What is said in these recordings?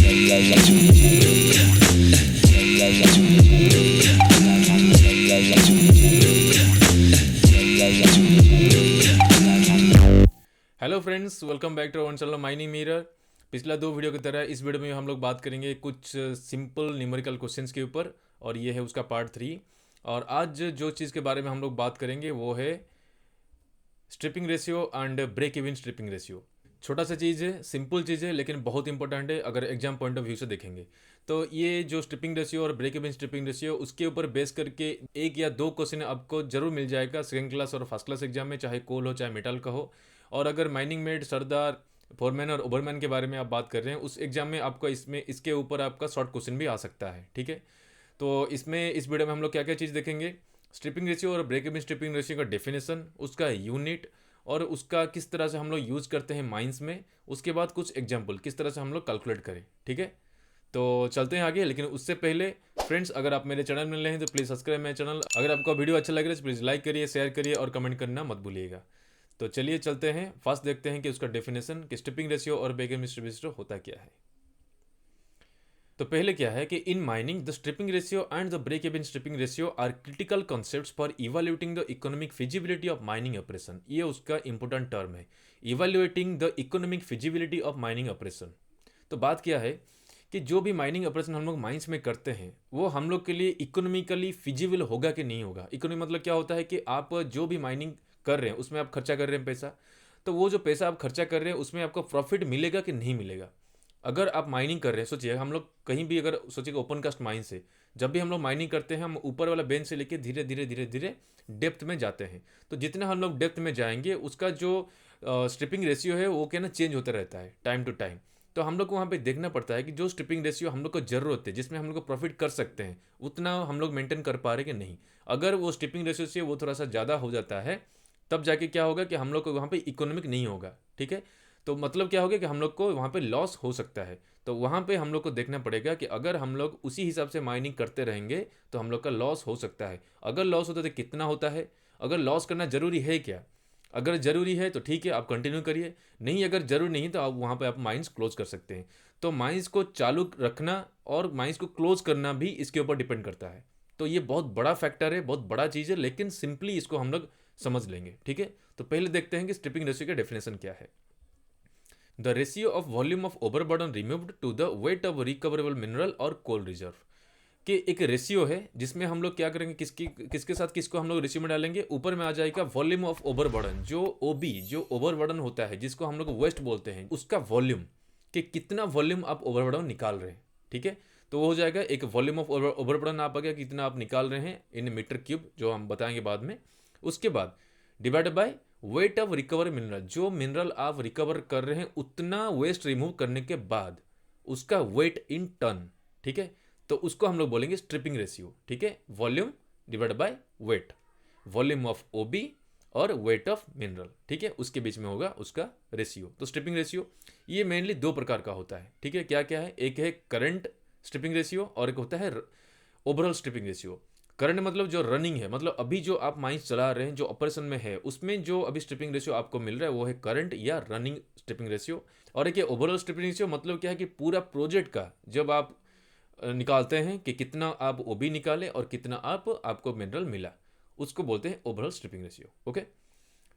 Hello friends, welcome back to our channel mining mirror. पिछला दो video की तरह इस वीडियो में हम लोग बात करेंगे कुछ सिंपल न्यूमेरिकल क्वेश्चंस के ऊपर, और ये है उसका पार्ट 3। और आज जो चीज़ के बारे में हम लोग बात करेंगे वो है stripping ratio and break even stripping ratio. छोटा सा चीज़ है, सिंपल चीज़ है, लेकिन बहुत इंपॉर्टेंट है अगर एग्जाम पॉइंट ऑफ व्यू से देखेंगे तो। ये जो स्ट्रिपिंग रेशियो और ब्रेक इवन स्ट्रिपिंग रेशियो, उसके ऊपर बेस करके एक या दो क्वेश्चन आपको जरूर मिल जाएगा सेकंड क्लास और फर्स्ट क्लास एग्जाम में, चाहे कोल हो चाहे मेटल का हो। और अगर माइनिंग मेड, सरदार, फोरमैन और ओवरमैन के बारे में आप बात कर रहे हैं, उस एग्जाम में आपका इसमें इसके ऊपर आपका शॉर्ट क्वेश्चन भी आ सकता है। ठीक है, तो इसमें इस वीडियो में हम लोग क्या क्या चीज़ देखेंगे, स्ट्रिपिंग रेशियो और ब्रेक इवन स्ट्रिपिंग रेशियो का डेफिनेशन, उसका यूनिट और उसका किस तरह से हम लोग यूज़ करते हैं माइंस में, उसके बाद कुछ एग्जाम्पल किस तरह से हम लोग कैलकुलेट करें। ठीक है, तो चलते हैं आगे। लेकिन उससे पहले फ्रेंड्स, अगर आप मेरे चैनल में नए हैं तो प्लीज़ सब्सक्राइब मेरे चैनल। अगर आपको वीडियो अच्छा लग रहा है तो प्लीज़ लाइक करिए, शेयर करिए और कमेंट करना मत भूलिएगा। तो चलिए चलते हैं, फर्स्ट देखते हैं कि उसका डेफिनेशन कि स्ट्रिपिंग रेशियो और ब्रेक इवन स्ट्रिपिंग रेशियो होता क्या है। तो पहले क्या है कि in mining the stripping ratio and the break even stripping ratio are critical concepts for evaluating the economic feasibility of mining operation. ये उसका इंपॉर्टेंट टर्म है, evaluating the economic feasibility of mining operation. तो बात क्या है कि जो भी माइनिंग ऑपरेशन हम लोग माइंस में करते हैं वो हम लोग के लिए इकोनॉमिकली फिजिबल होगा कि नहीं होगा। इकोनॉमी मतलब क्या होता है कि आप जो भी माइनिंग कर रहे हैं उसमें आप खर्चा कर रहे हैं पैसा, तो वो जो पैसा आप खर्चा कर रहे हैं उसमें आपको प्रॉफिट मिलेगा कि नहीं मिलेगा। अगर आप माइनिंग कर रहे हैं, सोचिए हम लोग कहीं भी अगर सोचिए ओपन कास्ट माइन से जब भी हम लोग माइनिंग करते हैं, हम ऊपर वाला बेंच से लेके धीरे धीरे धीरे धीरे डेप्थ में जाते हैं। तो जितना हम लोग डेप्थ में जाएंगे उसका जो स्ट्रिपिंग रेशियो है वो क्या ना चेंज होता रहता है टाइम टू टाइम। तो हम लोग को वहाँ पे देखना पड़ता है कि जो स्ट्रिपिंग रेशियो हम लोग को जरूरत है, जिसमें हम लोग को प्रॉफिट कर सकते हैं, उतना हम लोग मेंटेन कर पा रहे कि नहीं। अगर वो स्ट्रिपिंग रेशियो से वो थोड़ा सा ज़्यादा हो जाता है, तब जाके क्या होगा कि हम लोग को वहाँ पे इकोनॉमिक नहीं होगा। ठीक है, तो मतलब क्या होगा कि हम लोग को वहाँ पे लॉस हो सकता है। तो वहाँ पे हम लोग को देखना पड़ेगा कि अगर हम लोग उसी हिसाब से माइनिंग करते रहेंगे तो हम लोग का लॉस हो सकता है। अगर लॉस होता है तो कितना होता है, अगर लॉस करना जरूरी है क्या। अगर ज़रूरी है तो ठीक है, आप कंटिन्यू करिए। नहीं, अगर ज़रूरी नहीं तो आप वहाँ पे आप माइंस क्लोज कर सकते हैं। तो माइंस को चालू रखना और माइंस को क्लोज करना भी इसके ऊपर डिपेंड करता है। तो ये बहुत बड़ा फैक्टर है, बहुत बड़ा चीज़ है, लेकिन सिंपली इसको हम लोग समझ लेंगे। ठीक है, तो पहले देखते हैं कि स्ट्रिपिंग रेशियो का डेफिनेशन क्या है। The ratio of volume of overburden removed to the weight of recoverable mineral और कोल रिजर्व। कि एक रेशियो है जिसमें हम लोग क्या करेंगे, किसके साथ किसको हम लोग रेशियो में डालेंगे, ऊपर में आ जाएगा वॉल्यूम ऑफ ओवरबर्डन, जो ओबी जो ओवरबर्डन होता है जिसको हम लोग वेस्ट बोलते हैं, उसका वॉल्यूम, कि कितना वॉल्यूम आप ओवरबर्डन निकाल रहे हैं। ठीक है, तो वो हो जाएगा एक वॉल्यूम ऑफ ओवरबर्डन आप आ गया कितना आप निकाल रहे हैं इन मीटर क्यूब, जो हम बताएंगे बाद में। उसके बाद divided by weight of recover mineral, जो मिनरल आप रिकवर कर रहे हैं उतना वेस्ट रिमूव करने के बाद उसका वेट इन टन। ठीक है, तो उसको हम लोग बोलेंगे स्ट्रिपिंग रेशियो। ठीक है, volume divide by weight, volume of OB और वेट ऑफ मिनरल। ठीक है, उसके बीच में होगा उसका रेशियो। तो स्ट्रिपिंग रेशियो ये मेनली दो प्रकार का होता है। ठीक है, क्या क्या है, एक है करंट स्ट्रिपिंग रेशियो और एक होता है ओवरऑल स्ट्रिपिंग रेशियो। करंट मतलब जो रनिंग है, मतलब अभी जो आप माइंस चला रहे हैं, जो ऑपरेशन में है, उसमें जो अभी स्ट्रिपिंग रेशियो आपको मिल रहा है वो है करंट या रनिंग स्ट्रिपिंग रेशियो। और एक ओवरऑल स्ट्रिपिंग रेशियो, मतलब क्या है कि पूरा प्रोजेक्ट का जब आप निकालते हैं कि कितना आप ओबी निकाले और कितना आपको मिनरल मिला, उसको बोलते हैं ओवरऑल स्ट्रिपिंग रेशियो। ओके,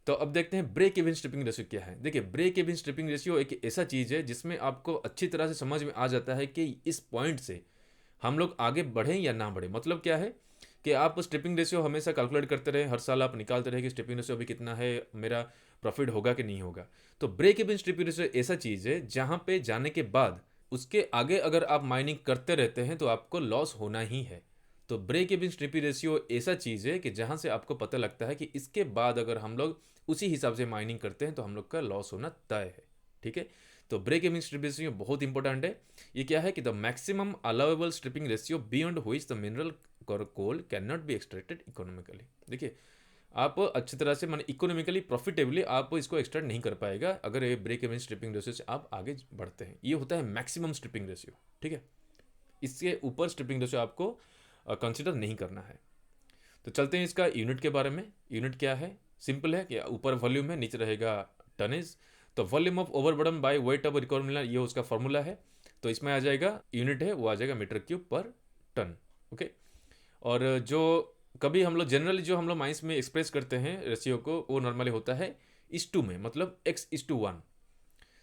तो अब देखते हैं ब्रेक इवन स्ट्रिपिंग रेशियो क्या है। देखिए, ब्रेक इवन स्ट्रिपिंग रेशियो एक ऐसा चीज़ है जिसमें आपको अच्छी तरह से समझ में आ जाता है कि इस पॉइंट से हम लोग आगे बढ़ें या ना बढ़ें। मतलब क्या है कि आप स्ट्रिपिंग रेशियो हमेशा कैलकुलेट करते रहे, हर साल आप निकालते रहे कि स्ट्रिपिंग रेशियो अभी कितना है, मेरा प्रॉफिट होगा कि नहीं होगा। तो ब्रेक इवन स्ट्रिपिंग रेशियो ऐसा चीज़ है जहाँ पे जाने के बाद उसके आगे अगर आप माइनिंग करते रहते हैं तो आपको लॉस होना ही है। तो ब्रेक इवन स्ट्रिपिंग रेशियो ऐसा चीज़ है कि जहाँ से आपको पता लगता है कि इसके बाद अगर हम लोग उसी हिसाब से माइनिंग करते हैं तो हम लोग का लॉस होना तय है। ठीक है, तो ब्रेक इवन स्ट्रिपिंग रेशियो बहुत इंपॉर्टेंट है। ये क्या है कि the maximum allowable stripping ratio beyond which the mineral coal can not be extracted economically. देखिए, आप अच्छी तरह से माने इकोनॉमिकली प्रॉफिटेबली आप इसको एक्सट्रैक्ट नहीं कर पाएगा अगर ये ब्रेक इवन स्ट्रिपिंग रेशियो से आप आगे बढ़ते हैं। ये होता है मैक्सिमम स्ट्रिपिंग रेशियो। ठीक है, इसके ऊपर स्ट्रिपिंग रेशियो आपको कंसिडर नहीं करना है। तो चलते हैं इसका यूनिट के बारे में। यूनिट क्या है, सिंपल है कि ऊपर वॉल्यूम है, नीचे रहेगा टनेज। तो volume of overburden by weight of recover mineral, ये उसका फॉर्मूला है। तो इसमें आ जाएगा यूनिट है वो आ जाएगा मीटर क्यूब पर टन। ओके, और जो कभी हम लोग जनरली जो हम लोग माइंस में एक्सप्रेस करते हैं रेशियो को, वो नॉर्मली होता है इस टू में, मतलब x:1।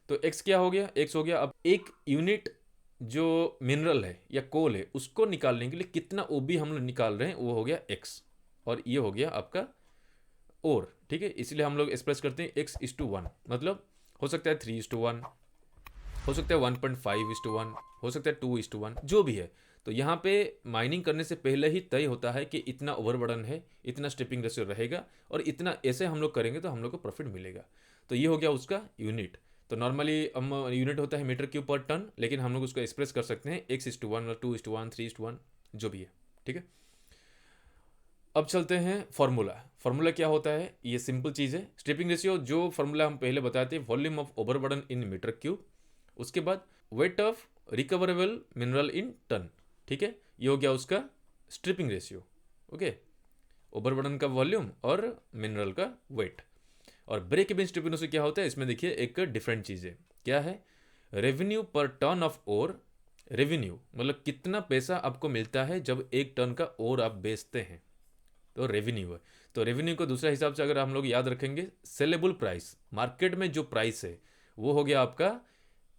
तो x क्या हो गया, x हो गया। अब एक यूनिट जो मिनरल है या कोल है उसको निकालने के लिए कितना ओबी हम लोग निकाल रहे हैं वो हो गया x, और ये हो गया आपका और, ठीक है। इसलिए हम लोग एक्सप्रेस करते हैं x:1, मतलब हो सकता है 3:1, हो सकता है 1.5:1, हो सकता है 2:1, जो भी है। तो यहाँ पे माइनिंग करने से पहले ही तय होता है कि इतना ओवरबर्डन है, इतना स्ट्रिपिंग रेशियो रहेगा, और इतना ऐसे हम लोग करेंगे तो हम लोग को प्रॉफिट मिलेगा। तो ये हो गया उसका यूनिट। तो नॉर्मली हम यूनिट होता है मीटर क्यूब पर टन, लेकिन हम लोग उसको एक्सप्रेस कर सकते हैं x:1 और 2:1, 3:1, जो भी है, ठीक है। अब चलते हैं फॉर्मूला। फॉर्मूला क्या होता है, ये सिंपल चीज़ है। स्ट्रिपिंग रेशियो जो फॉर्मूला हम पहले बताते हैं, volume of overburden in meter cube, उसके बाद weight of recoverable mineral in ton, ठीक है। ये हो गया उसका स्ट्रिपिंग रेशियो। ओके, ओवरबर्डन का वॉल्यूम और मिनरल का वेट। और ब्रेक इवन स्ट्रिपिंग रेशियो क्या होता है, इसमें देखिए एक डिफरेंट चीज़ है। क्या है, रेवेन्यू पर टन ऑफ ओर। रेवेन्यू मतलब कितना पैसा आपको मिलता है जब एक टन का ओर आप बेचते हैं, तो रेवेन्यू है। तो रेवेन्यू को दूसरा हिसाब से अगर हम लोग याद रखेंगे, सेलेबल प्राइस, मार्केट में जो प्राइस है वो हो गया आपका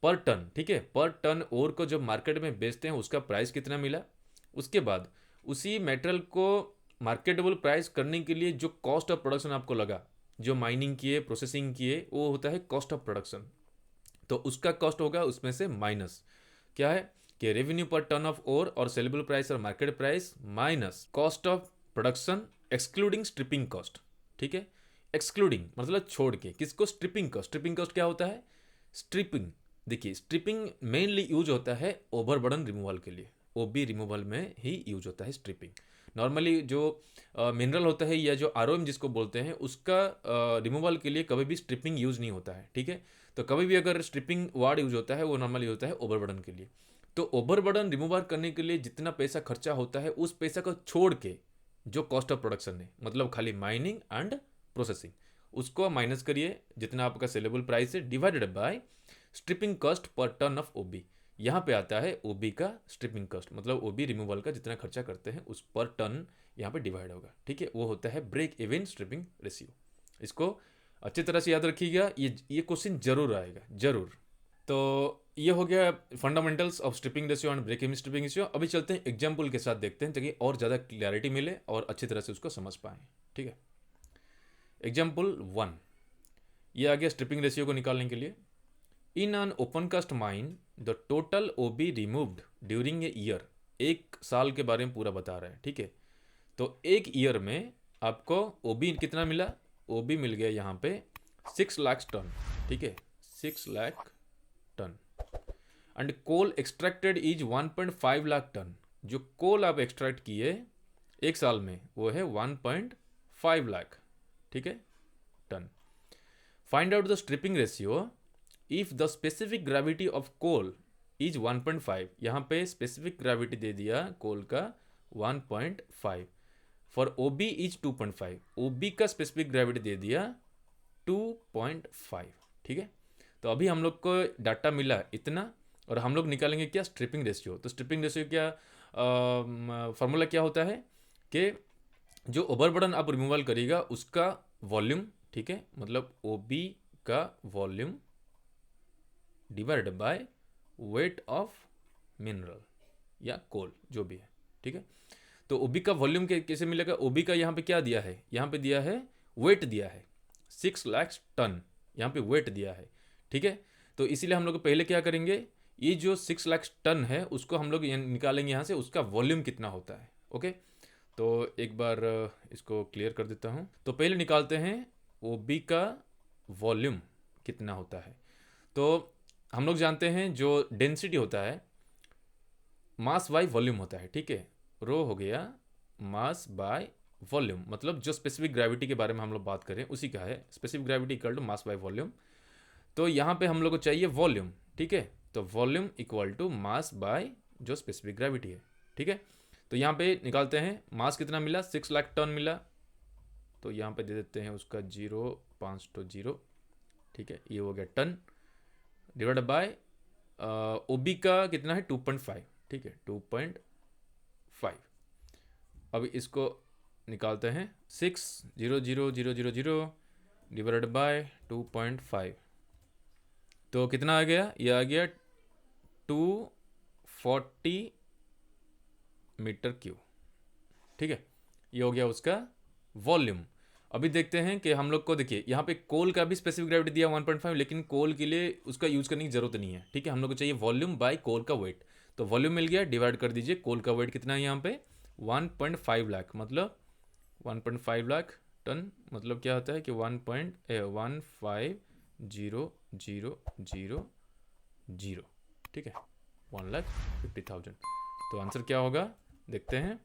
पर टन, ठीक है। पर टन ओर को जब मार्केट में बेचते हैं उसका प्राइस कितना मिला, उसके बाद उसी मेटल को मार्केटेबल प्राइस करने के लिए जो कॉस्ट ऑफ प्रोडक्शन आपको लगा, जो माइनिंग किए, प्रोसेसिंग किए, वो होता है कॉस्ट ऑफ प्रोडक्शन। तो उसका कॉस्ट होगा उसमें से माइनस, क्या है कि रेवेन्यू पर टन ऑफ ओर और सेलेबल प्राइस और market price minus cost of production excluding stripping cost, ठीक है। एक्सक्लूडिंग मतलब छोड़ के, किसको, स्ट्रिपिंग कॉस्ट। स्ट्रिपिंग कॉस्ट क्या होता है, स्ट्रिपिंग, देखिए स्ट्रिपिंग मेनली यूज होता है ओवरबर्डन रिमूवल के लिए, ओबी रिमूवल में ही यूज होता है स्ट्रिपिंग। नॉर्मली जो मिनरल होता है या जो आरओएम जिसको बोलते हैं, उसका रिमूवल के लिए कभी भी स्ट्रिपिंग यूज नहीं होता है, ठीक है। तो कभी भी अगर स्ट्रिपिंग वर्ड यूज होता है वो नॉर्मली होता है ओवरबर्डन के लिए। तो ओवरबर्डन रिमूवल करने के लिए जितना पैसा खर्चा होता है उस पैसा को छोड़ के जो कॉस्ट ऑफ प्रोडक्शन है, मतलब खाली माइनिंग एंड प्रोसेसिंग, उसको माइनस करिए जितना आपका सेलेबल प्राइस है, divided by stripping cost per ton of OB. यहाँ पे आता है ओबी का स्ट्रिपिंग कॉस्ट, मतलब ओबी रिमूवल का जितना खर्चा करते हैं उस पर टन यहाँ पे डिवाइड होगा, ठीक है। वो होता है ब्रेक इवन स्ट्रिपिंग रेशियो। इसको अच्छी तरह से याद रखिएगा, ये क्वेश्चन जरूर आएगा, जरूर। तो ये हो गया fundamentals of stripping ratio and break even stripping ratio. अभी चलते हैं एग्जाम्पल के साथ, देखते हैं ताकि और ज़्यादा क्लैरिटी मिले और अच्छी तरह से उसको समझ पाएँ, ठीक है। एग्जाम्पल 1, ये आ गया स्ट्रिपिंग रेशियो को निकालने के लिए। In an open cast mine the total OB removed during a year, एक साल के बारे में पूरा बता रहा है, ठीक है। तो एक ईयर में आपको ओबी कितना मिला, ओबी मिल गया यहाँ पे 6 लाख टन, ठीक है, 6 lakh ton. And coal extracted is 1.5 lakh ton, जो कोल आप एक्सट्रैक्ट किए एक साल में वो है 1.5 लाख, ठीक है, ton. Find out the stripping ratio if the specific gravity of coal is 1.5, यहाँ पे स्पेसिफिक ग्रेविटी दे दिया कोल का 1.5, फॉर ओबी इज 2.5, ओबी का स्पेसिफिक ग्रेविटी दे दिया 2.5, ठीक है। तो अभी हम लोग को डाटा मिला इतना, और हम लोग निकालेंगे क्या, स्ट्रिपिंग रेशियो। तो स्ट्रिपिंग रेशियो क्या, फार्मूला क्या होता है कि जो ओवरबर्डन आप रिमूवल करिएगा उसका वॉल्यूम, ठीक है, मतलब ओबी का volume divided by weight of mineral या कोल, जो भी है, ठीक है। तो ओबी का वॉल्यूम कैसे मिलेगा, ओबी का यहाँ पे क्या दिया है, यहाँ पे दिया है वेट दिया है 6 लाख टन, यहाँ पे वेट दिया है, ठीक है। तो इसीलिए हम लोग पहले क्या करेंगे, ये जो 6 लाख टन है उसको हम लोग निकालेंगे यहाँ से, उसका वॉल्यूम कितना होता है। ओके, तो एक बार इसको क्लियर कर देता हूँ। तो पहले निकालते हैं ओबी का वॉल्यूम कितना होता है। तो हम लोग जानते हैं जो डेंसिटी होता है मास बाय वॉल्यूम होता है, ठीक है। रो हो गया मास बाय वॉल्यूम, मतलब जो स्पेसिफिक ग्रेविटी के बारे में हम लोग बात करें उसी का है, specific gravity equal to mass by volume. तो यहाँ पे हम लोग को चाहिए वॉल्यूम, ठीक है। तो volume equal to mass by जो स्पेसिफिक ग्रेविटी है, ठीक है। तो यहाँ पे निकालते हैं, मास कितना मिला, 6 लाख टन मिला। तो यहाँ पे दे देते हैं उसका 0.5 तो 0, ठीक है, ये हो गया टन, डिवाइड बाय ओबी का कितना है 2.5, ठीक है 2.5। अब इसको निकालते हैं 600,000 डिवाइडेड बाय 2.5, तो कितना आ गया, ये आ गया 240 मीटर क्यूब, ठीक है। ये हो गया उसका वॉल्यूम। अभी देखते हैं कि हम लोग को, देखिए यहाँ पे कोल का भी स्पेसिफिक ग्रेविटी दिया 1.5, लेकिन कोल के लिए उसका यूज़ करने की ज़रूरत नहीं है, ठीक है। हम लोग को चाहिए वॉल्यूम बाय कोल का वेट, तो वॉल्यूम मिल गया, डिवाइड कर दीजिए। कोल का वेट कितना है यहाँ पे 1.5 लाख, मतलब 1.5 लाख टन, मतलब क्या होता है कि 1.150,000, ठीक है 1,50,000। तो आंसर क्या होगा देखते हैं,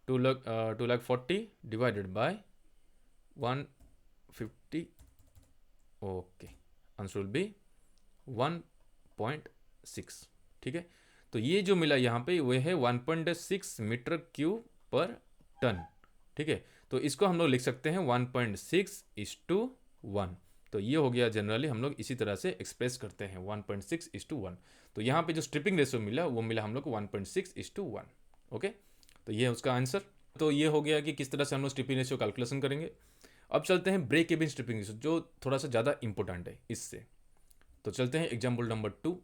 2,40,000 divided by 150, okay, answer will be 1.6, ठीक है। तो ये जो मिला यहाँ पे वो है 1.6 मीटर क्यूब पर टन, ठीक है। तो इसको हम लोग लिख सकते हैं 1.6:1। तो ये हो गया, जनरली हम लोग इसी तरह से एक्सप्रेस करते हैं 1.6:1। तो यहाँ पे जो स्ट्रिपिंग रेशियो मिला वो मिला हम लोग को 1.6:1, ओके। तो ये है उसका आंसर। तो ये हो गया कि किस तरह से हम लोग स्ट्रिपिंग रेशियो कैलकुलेशन करेंगे। अब चलते हैं ब्रेक इवन स्ट्रिपिंग रेशियो, जो थोड़ा सा ज़्यादा इंपॉर्टेंट है इससे। तो चलते हैं एग्जाम्पल नंबर 2।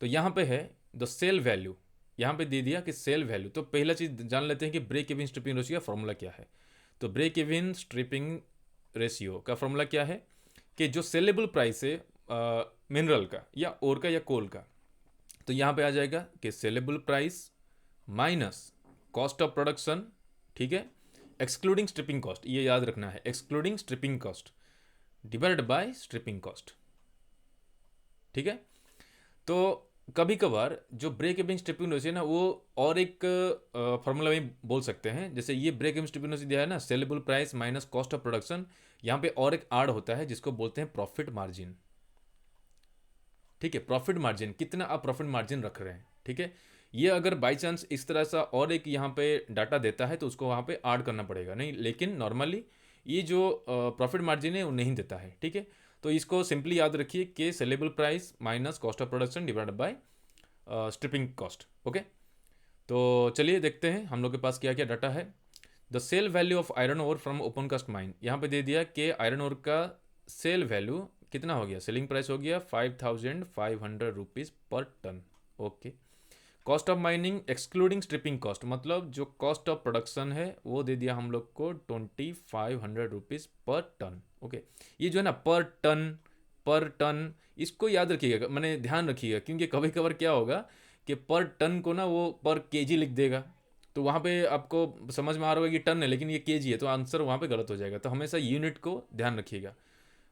तो यहाँ पे है द सेल वैल्यू, यहाँ पे दे दिया कि सेल वैल्यू। तो पहला चीज़ जान लेते हैं कि ब्रेक इवन स्ट्रिपिंग रेशियो का फॉर्मूला क्या है। तो ब्रेक इवन स्ट्रिपिंग रेशियो का फॉर्मूला क्या है कि जो सेलेबल प्राइस है मिनरल का या ओर का या कोल का, तो यहाँ पे आ जाएगा कि saleable price minus cost of production, ठीक है, एक्सक्लूडिंग स्ट्रिपिंग कॉस्ट, ये याद रखना है, excluding stripping cost divided by stripping cost, ठीक है। तो कभी कभार जो ब्रेक इवन स्ट्रिपिंग रेशियो है ना, वो और एक फॉर्मूला में बोल सकते हैं। जैसे ये ब्रेक इवन स्ट्रिपिंग रेशियो दिया है ना, saleable price minus cost of production, यहाँ पे और एक आड़ होता है जिसको बोलते हैं प्रॉफिट मार्जिन, ठीक है। प्रॉफिट मार्जिन, कितना आप प्रॉफिट मार्जिन रख रहे हैं, ठीक है। ये अगर बाई चांस इस तरह सा और एक यहाँ पे डाटा देता है तो उसको वहाँ पे ऐड करना पड़ेगा, नहीं, लेकिन नॉर्मली ये जो प्रॉफिट मार्जिन है वो नहीं देता है, ठीक है। तो इसको सिंपली याद रखिए कि saleable price minus cost of production divided by stripping cost, okay. तो चलिए देखते हैं हम लोग के पास क्या क्या डाटा है। The sale value of iron ore from open cast mine, यहाँ पे दे दिया कि आयरन ओर का सेल वैल्यू कितना हो गया, सेलिंग प्राइस हो गया 5,500 rupees per ton, okay. Cost of mining excluding stripping cost, मतलब जो कॉस्ट ऑफ प्रोडक्शन है वो दे दिया हम लोग को 2,500 रुपीज़ पर टन, ओके। ये जो है ना पर टन, इसको याद रखिएगा, मैंने ध्यान रखिएगा, क्योंकि कभी कभार क्या होगा कि पर टन को ना वो पर केजी लिख देगा, तो वहाँ पे आपको समझ में आ रहा होगा कि टन है लेकिन ये केजी है, तो आंसर वहाँ पे गलत हो जाएगा। तो हमेशा यूनिट को ध्यान रखिएगा।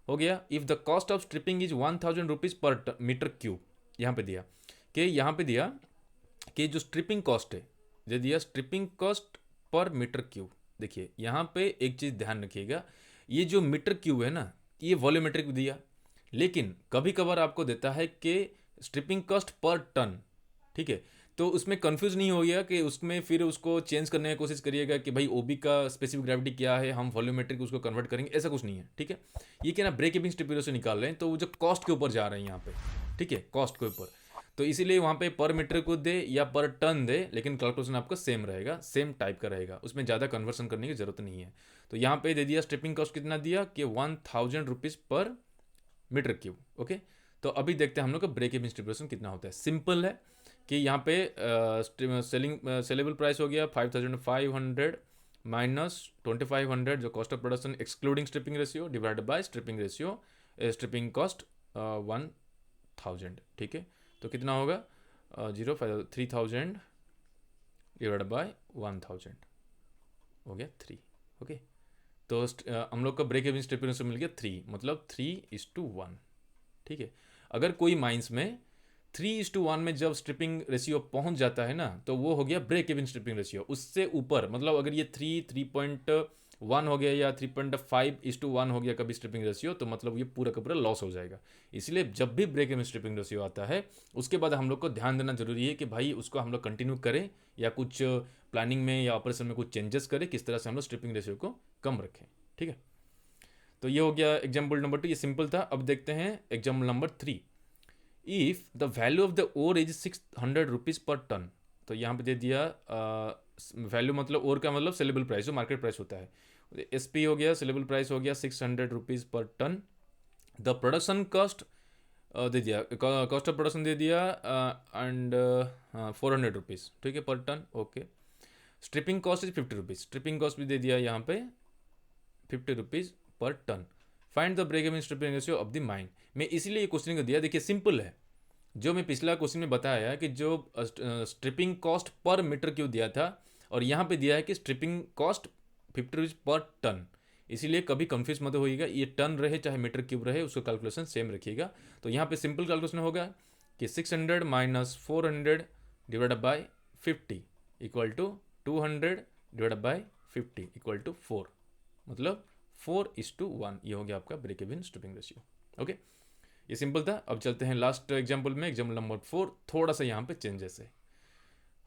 हो गया, if the cost of stripping is 1,000 rupees per metre cube, यहाँ पे दिया कि जो स्ट्रिपिंग कॉस्ट है, दे दिया stripping cost per metre cube. देखिए यहाँ पे एक चीज़ ध्यान रखिएगा, ये जो मीटर क्यूब है ना, ये वॉल्यूमेट्रिक दिया, लेकिन कभी कभार आपको देता है कि स्ट्रिपिंग कॉस्ट पर टन, ठीक है। तो उसमें कंफ्यूज नहीं हो गया कि उसमें फिर उसको चेंज करने की कोशिश करिएगा कि भाई ओबी का स्पेसिफिक ग्रेविटी क्या है, हम वॉल्यूमेट्रिक उसको कन्वर्ट करेंगे, ऐसा कुछ नहीं है, ठीक है। ये क्या ना ब्रेक इवन स्ट्रिपिंग रेशियो निकाल रहे हैं, तो वो जो कॉस्ट के ऊपर जा रहे हैं यहाँ पे, ठीक है, कॉस्ट के ऊपर, तो इसीलिए वहाँ पे पर मीटर को दे या पर टन दे, लेकिन कैलकुलेशन आपका सेम रहेगा, सेम टाइप का रहेगा, उसमें ज़्यादा कन्वर्सन करने की जरूरत नहीं है। तो यहाँ पे दे दिया स्ट्रिपिंग कॉस्ट कितना दिया कि 1,000 rupees per metre cube, okay. तो अभी देखते हैं हम लोग का ब्रेक इवन स्ट्रिपिंग कितना होता है। सिंपल है कि यहाँ पे सेलेबल प्राइस हो गया 5,500 माइनस 2,500 जो cost of production excluding stripping ratio divided by stripping ratio, stripping cost 1,000, ठीक है। तो कितना होगा 3,000 डिवाइड बाय 1,000 हो गया 3, ओके। तो हम लोग का ब्रेक इवन स्ट्रिपिंग रेशियो मिल गया 3, मतलब 3:1, ठीक है। अगर कोई माइंस में 3:1 में जब स्ट्रिपिंग रेशियो पहुंच जाता है ना, तो वो हो गया ब्रेक इवन स्ट्रिपिंग रेशियो। उससे ऊपर, मतलब अगर ये 3.1 हो गया या 3.5:1 हो गया कभी स्ट्रिपिंग रेशियो, तो मतलब ये पूरा का पूरा लॉस हो जाएगा। इसलिए जब भी ब्रेक इवन स्ट्रिपिंग रेशियो आता है उसके बाद हम लोग को ध्यान देना जरूरी है कि भाई उसको हम लोग कंटिन्यू करें या कुछ प्लानिंग में या ऑपरेशन में कुछ चेंजेस करें, किस तरह से हम लोग स्ट्रिपिंग रेशियो को कम रखें, ठीक है। तो ये हो गया एग्जाम्पल नंबर 2, ये सिंपल था। अब देखते हैं example number 3। If the value of the ore is 600 rupees per ton. तो यहाँ पे दे दिया वैल्यू मतलब ओर का मतलब सेलेबल प्राइस जो मार्केट प्राइस होता है। एस पी हो गया, सेलेबल प्राइस हो गया 600 rupees per ton. The production cost दे दिया, कॉस्ट ऑफ प्रोडक्शन दे दिया एंड 400 रुपीज़, ठीक है, per ton. Okay, stripping cost is 50 rupees, stripping cost भी दे दिया यहाँ पे 50 rupees per ton. Find the break even stripping ratio of the mine. मैं इसीलिए ये क्वेश्चन को दिया, देखिए सिंपल है। जो मैं पिछला क्वेश्चन में बताया कि जो stripping cost per metre cube दिया था, और यहाँ पे दिया है कि stripping cost 50 rupees per ton. इसीलिए कभी कंफ्यूज मत होइएगा, ये टन रहे चाहे मीटर क्यूब रहे, उसका कैलकुलेशन सेम रखिएगा। तो यहाँ पे सिंपल कैलकुलेशन होगा कि 600 minus 400 divide by 50 equal to 200 divide by 50 equal to 4, मतलब 4:1। ये हो गया आपका break even stripping ratio. Okay, ये सिंपल था। अब चलते हैं लास्ट एग्जाम्पल में, एग्जाम्पल नंबर 4। थोड़ा सा यहाँ पे चेंजेस है।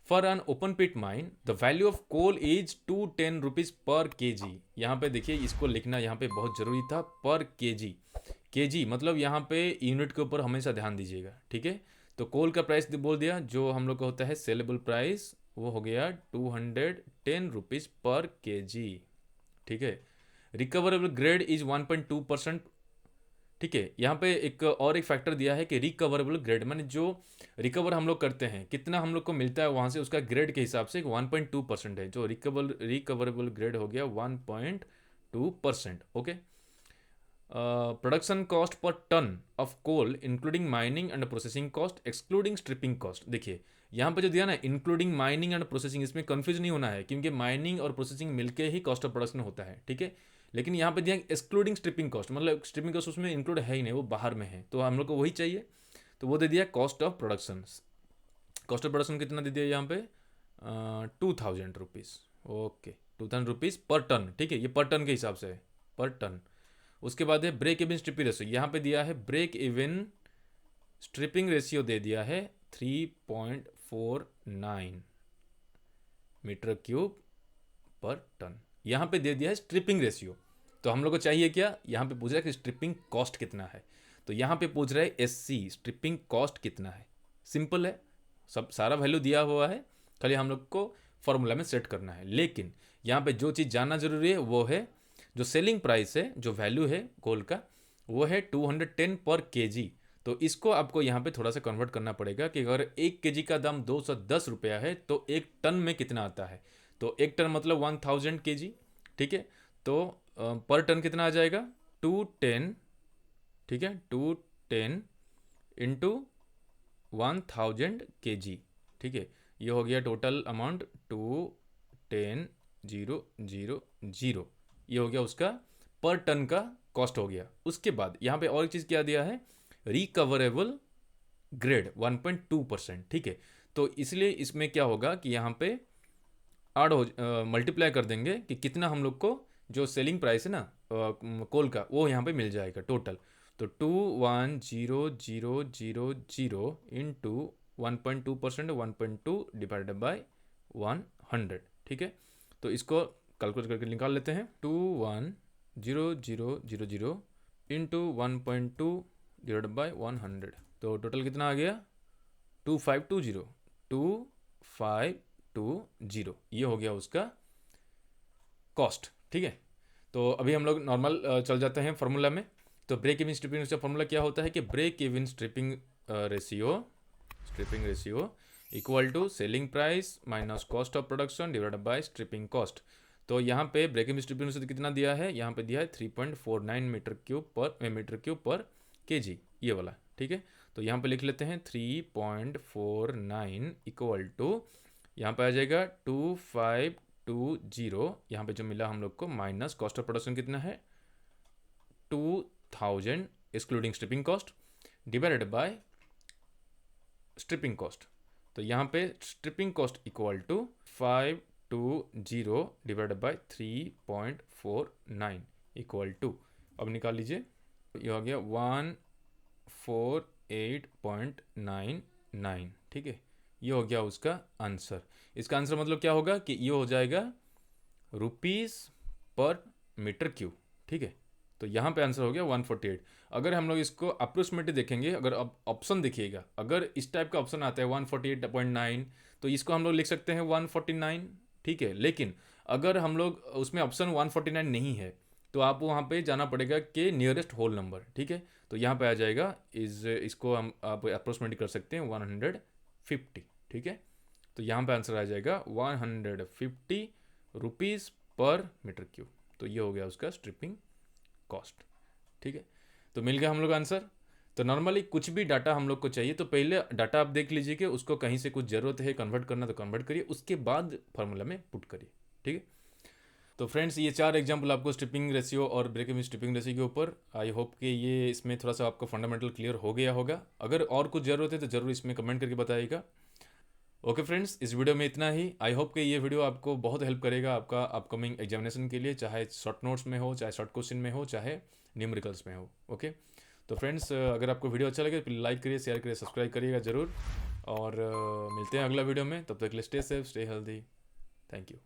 For an open pit mine the value of coal is 210 rupees per K जी। यहाँ पे देखिए, इसको लिखना यहाँ पे बहुत ज़रूरी था, पर के जी। के जी मतलब यहाँ पे यूनिट के ऊपर हमेशा ध्यान दीजिएगा, ठीक है। तो कोल का प्राइस बोल दिया, जो हम लोग का होता है सेलेबल प्राइस, वो हो गया 210 रुपीज़ पर के जी, ठीक है। रिकवरेबल ग्रेड इज 1.2%, ठीक है। यहाँ पे एक और एक फैक्टर दिया है कि रिकवरेबल ग्रेड, माने जो रिकवर हम लोग करते हैं, कितना हम लोग को मिलता है वहाँ से, उसका ग्रेड के हिसाब से 1.2% है। जो रिकवरेबल ग्रेड हो गया 1.2%। Okay, production cost per ton of coal including mining and processing cost excluding stripping cost. देखिए यहाँ पे जो दिया ना इंक्लूडिंग माइनिंग एंड प्रोसेसिंग, इसमें कंफ्यूज नहीं होना है, क्योंकि माइनिंग और प्रोसेसिंग मिलके ही कॉस्ट ऑफ प्रोडक्शन होता है, ठीक है। लेकिन यहाँ पे दिया एक्सक्लूडिंग स्ट्रिपिंग कॉस्ट, मतलब स्ट्रिपिंग कॉस्ट उसमें इंक्लूड है ही नहीं, वो बाहर में है, तो हम लोग को वही चाहिए। तो वो दे दिया cost of production. Cost of production कितना दे दिया यहाँ पे 2000 rupees. Okay, 2000 rupees per ton, ठीक है, ये पर टन के हिसाब से है, पर टन। उसके बाद है ब्रेक इवन स्ट्रिपिंग रेशियो। यहाँ पे दिया है ब्रेक इवन स्ट्रिपिंग रेशियो दे दिया है 3.49 मीटर क्यूब पर टन। यहाँ पे दे दिया है स्ट्रिपिंग रेशियो। तो हम लोग को चाहिए क्या, यहाँ पे पूछ रहा है कि स्ट्रिपिंग कॉस्ट कितना है। तो यहाँ पे पूछ रहा है SC स्ट्रिपिंग कॉस्ट कितना है। सिंपल है, सब सारा वैल्यू दिया हुआ है, खाली हम लोग को फॉर्मूला में सेट करना है। लेकिन यहाँ पे जो चीज़ जानना जरूरी है वो है जो सेलिंग प्राइस है, जो वैल्यू है कोल का, वो है 210 पर केजी। तो इसको आपको यहाँ पे थोड़ा सा कन्वर्ट करना पड़ेगा कि अगर 1 केजी का दाम 210 रुपया है तो 1 टन में कितना आता है। तो 1 टन मतलब 1000 केजी, ठीक है। तो पर टन कितना आ जाएगा 210, ठीक है, 210 इंटू 1000 केजी, ठीक है। ये हो गया टोटल अमाउंट 210,000, ये हो गया उसका पर टन का कॉस्ट हो गया। उसके बाद यहाँ पे और एक चीज़ क्या दिया है, रिकवरेबल ग्रेड 1.2%, ठीक है। तो इसलिए इसमें क्या होगा कि यहाँ पे आड हो मल्टीप्लाई कर देंगे कि कितना हम लोग को जो सेलिंग प्राइस है ना कोल का, वो यहाँ पे मिल जाएगा टोटल। तो 210,000 इंटू 1.2%, 1.2 डिवाइडेड बाई 100, ठीक है। तो इसको कैलकुलेट करके निकाल लेते हैं। 210,000 इंटू 1.2 डिवाइड बाई 100, तो टोटल कितना आ गया 2520, ये हो गया उसका कॉस्ट, ठीक है। तो अभी हम लोग नॉर्मल चल जाते हैं फार्मूला में। तो break even stripping ratio formula क्या होता है कि break even stripping ratio equal to selling price minus cost of production divided by stripping cost. तो यहाँ पे ब्रेक इवन स्ट्रिपिंग रेशियो कितना दिया है, यहाँ पे दिया है 3.49 मीटर क्यूब पर केजी, ये वाला, ठीक है। तो यहाँ पे लिख लेते हैं 3.49 इक्वल टू, यहाँ पे आ जाएगा 2520, यहाँ पे जो मिला हम लोग को माइनस कॉस्ट ऑफ प्रोडक्शन कितना है 2000 excluding stripping cost divided by stripping cost. तो यहाँ पे stripping cost equal to 520 divided by 3.49 equal to, अब निकाल लीजिए, ये हो गया 148.99, ठीक है। ये हो गया उसका आंसर। इसका आंसर मतलब क्या होगा कि ये हो जाएगा रुपीज़ पर मीटर क्यूब, ठीक है। तो यहाँ पे आंसर हो गया 148। अगर हम लोग इसको अप्रोक्सीमेटली देखेंगे, अगर अब ऑप्शन देखिएगा, अगर इस टाइप का ऑप्शन आता है 148.9, तो इसको हम लोग लिख सकते हैं 149, ठीक है। लेकिन अगर हम लोग उसमें ऑप्शन 149 नहीं है, तो आप वहाँ पे जाना पड़ेगा कि नियरेस्ट होल नंबर, ठीक है। तो यहाँ पे आ जाएगा इसको हम आप अप्रोक्सीमेटली कर सकते हैं 150, ठीक है। तो यहाँ पे आंसर आ जाएगा 150 रुपीज़ पर मीटर क्यूब। तो ये हो गया उसका स्ट्रिपिंग कॉस्ट, ठीक है। तो मिल गया हम लोग आंसर। तो नॉर्मली कुछ भी डाटा हम लोग को चाहिए तो पहले डाटा आप देख लीजिए कि उसको कहीं से कुछ ज़रूरत है कन्वर्ट करना तो कन्वर्ट करिए, उसके बाद फार्मूला में पुट करिए, ठीक है। तो फ्रेंड्स ये 4 एग्जाम्पल आपको स्ट्रिपिंग रेशियो और ब्रेक इवन स्ट्रिपिंग रेशियो के ऊपर, आई होप कि ये इसमें थोड़ा सा आपको फंडामेंटल क्लियर हो गया होगा। अगर और कुछ ज़रूरत है तो ज़रूर इसमें कमेंट करके बताइएगा। ओके फ्रेंड्स, इस वीडियो में इतना ही। आई होप कि ये वीडियो आपको बहुत हेल्प करेगा आपका अपकमिंग एग्जामिनेशन के लिए, चाहे शॉर्ट नोट्स में हो, चाहे शॉर्ट क्वेश्चन में हो, चाहे न्यूमेरिकल्स में हो। ओके, तो फ्रेंड्स अगर आपको वीडियो अच्छा लगे तो लाइक करिए, शेयर करिए, सब्सक्राइब करिएगा ज़रूर। और मिलते हैं अगला वीडियो में, तब तक के लिए stay safe, stay healthy. Thank you.